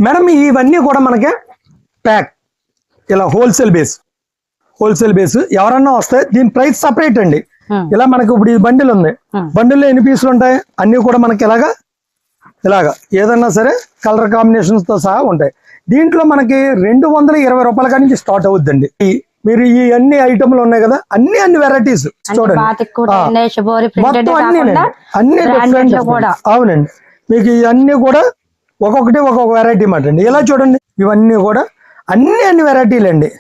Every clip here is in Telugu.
మేడం ఇవన్నీ కూడా మనకి ప్యాక్ ఇలా హోల్సేల్ బేస్ ఎవరన్నా వస్తే దీని ప్రైస్ సపరేట్ అండి. ఇలా మనకి ఇప్పుడు ఈ బండిల్ ఉంది, బండిల్లో ఎన్ని పీసులు ఉంటాయి అన్ని కూడా మనకి ఇలాగా ఏదన్నా సరే కలర్ కాంబినేషన్స్ తో సహా ఉంటాయి. దీంట్లో మనకి 220 రూపాయల కాడి నుంచి స్టార్ట్ అవుద్దండి. మీరు ఈ అన్ని ఐటమ్లు ఉన్నాయి కదా, అన్ని వెరైటీస్ చూడండి, మొత్తం అన్ని డిఫరెంట్. అవునండి, మీకు ఇవన్నీ కూడా ఒక్కొక్కటి ఒక్కొక్క వెరైటీ మాట అండి. ఇలా చూడండి, ఇవన్నీ కూడా అన్ని వెరైటీలు అండి.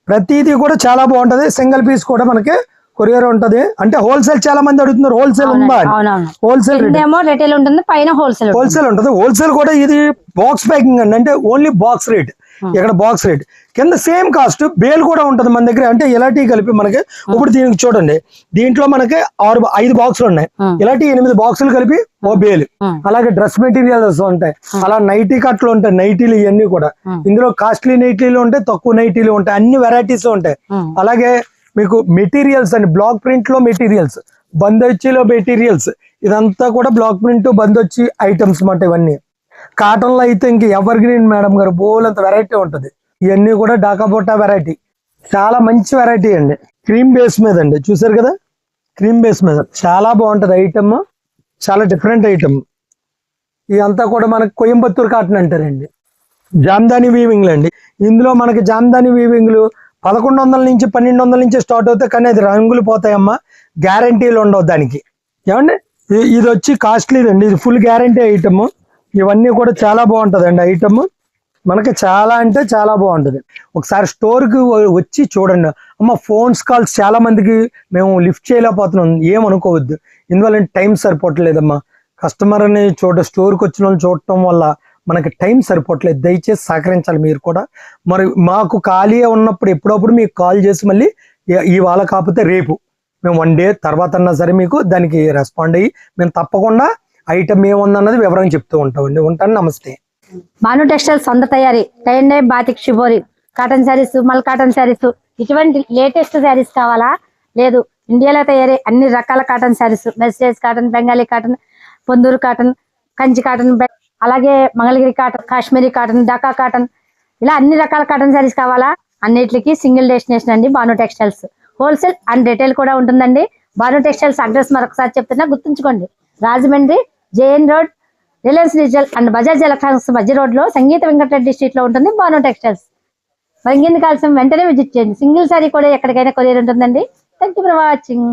ప్రతిదీ కూడా చాలా బాగుంటది. సింగిల్ పీస్ కూడా మనకి కొరియర్ ఉంటది. అంటే హోల్సేల్ చాలా మంది అడుగుతున్నారు, హోల్సేల్ ఉందా? హోల్సేల్ ఉంటది. హోల్సేల్ కూడా ఇది బాక్స్ ప్యాకింగ్ అండి, అంటే ఓన్లీ బాక్స్ రేట్. ఇక్కడ బాక్స్ రేట్ కింద సేమ్ కాస్ట్ బేల్ కూడా ఉంటది మన దగ్గర. అంటే ఇలాంటి కలిపి మనకి ఇప్పుడు దీనికి చూడండి, దీంట్లో మనకి 5 బాక్సులు ఉన్నాయి, ఇలాంటి 8 బాక్సులు కలిపి ఓ బేలు. అలాగే డ్రెస్ మెటీరియల్స్ ఉంటాయి, అలా నైటీ కట్లు ఉంటాయి, నైటీలు ఇవన్నీ కూడా. ఇందులో కాస్ట్లీ నైటీలు ఉంటాయి, తక్కువ నైటీలు ఉంటాయి, అన్ని వెరైటీస్ ఉంటాయి. అలాగే మీకు మెటీరియల్స్ అండి, బ్లాక్ ప్రింట్ లో మెటీరియల్స్, బందొచ్చిలో మెటీరియల్స్, ఇదంతా కూడా బ్లాక్ ప్రింట్ బందొచ్చి ఐటమ్స్ మాట. ఇవన్నీ కాటన్ లో అయితే ఇంక ఎవర్ గ్రీన్ మేడం గారు బోల్ అంత వెరైటీ ఉంటది. ఇవన్నీ కూడా డాకాబోటా వెరైటీ, చాలా మంచి వెరైటీ అండి. క్రీమ్ బేస్ మీద అండి, చూసారు కదా, క్రీమ్ బేస్ మీద చాలా బాగుంటది ఐటమ్, చాలా డిఫరెంట్ ఐటమ్. ఇదంతా కూడా మనకి కోయంబత్తూర్ కాటన్ అంటారండి. జామ్దాని వీవింగ్లు అండి. ఇందులో మనకి జామ్దాని వీవింగ్లు 1100 నుంచి 1200 నుంచి స్టార్ట్ అవుతాయి, కానీ అది రంగులు పోతాయమ్మా, గ్యారంటీలు ఉండవు దానికి. ఏమండి, ఇది వచ్చి కాస్ట్లీది అండి, ఇది ఫుల్ గ్యారంటీ ఐటమ్. ఇవన్నీ కూడా చాలా బాగుంటది అండి ఐటమ్, మనకి చాలా అంటే చాలా బాగుంటది. ఒకసారి స్టోర్ కి వచ్చి చూడండి అమ్మ. ఫోన్స్ కాల్స్ చాలా మందికి మేము లిఫ్ట్ చేయలేకపోతున్నాం, ఏమనుకోవద్దు. ఇందువల్ల టైం సరిపోవట్లేదమ్మా. కస్టమర్ అని స్టోర్కి వచ్చిన వాళ్ళు చూడటం వల్ల మనకి టైం సరిపోవట్లేదు. దయచేసి సహకరించాలి మీరు కూడా. మరి మాకు ఖాళీ ఉన్నప్పుడు ఎప్పుడప్పుడు మీకు కాల్ చేసి మళ్ళీ ఇవాళ కాకపోతే రేపు మేము 1 డే తర్వాత అన్నా సరే మీకు దానికి రెస్పాండ్ అయ్యి మేము తప్పకుండా ఐటమ్ ఏముందన్నది వివరంగా చెప్తూ ఉంటామండి. ఉంటాను, నమస్తే. భాను టెక్స్టైల్స్ సొంత తయారీ, టైండే బాతిక్ షిబోరి, కాటన్ శారీస్, మల్ కాటన్ శారీస్, ఇటువంటి లేటెస్ట్ శారీస్ కావాలా? లేదు, ఇండియాలో తయారీ అన్ని రకాల cotton saris, mercerized cotton, Bengali cotton, Ponduru cotton, Kanchi cotton, అలాగే Mangalagiri cotton, Kashmiri cotton, Dhaka cotton, ఇలా అన్ని రకాల కాటన్ శారీస్ కావాలా? అన్నిటికి సింగిల్ డెస్టినేషన్ అండి Bhanu textiles. Wholesale and retail కూడా ఉంటుందండి. భాను టెక్స్టైల్స్ అడ్రస్ మరొకసారి చెప్తున్నా, గుర్తుంచుకోండి. Rajahmundry JN road, Reliance digital and Bajaj electronics మధ్య రోడ్ లో సంగీత వెంకటరెడ్డి స్ట్రీట్ లో ఉంటుంది భాను టెక్స్టైల్స్. మరి ఇంకెందుకు ఆలస్యం, వెంటనే విజిట్ చేయండి. సింగిల్ సారీ కూడా ఎక్కడికైనా కొరియర్ ఉంటుందండి. Thank you for watching.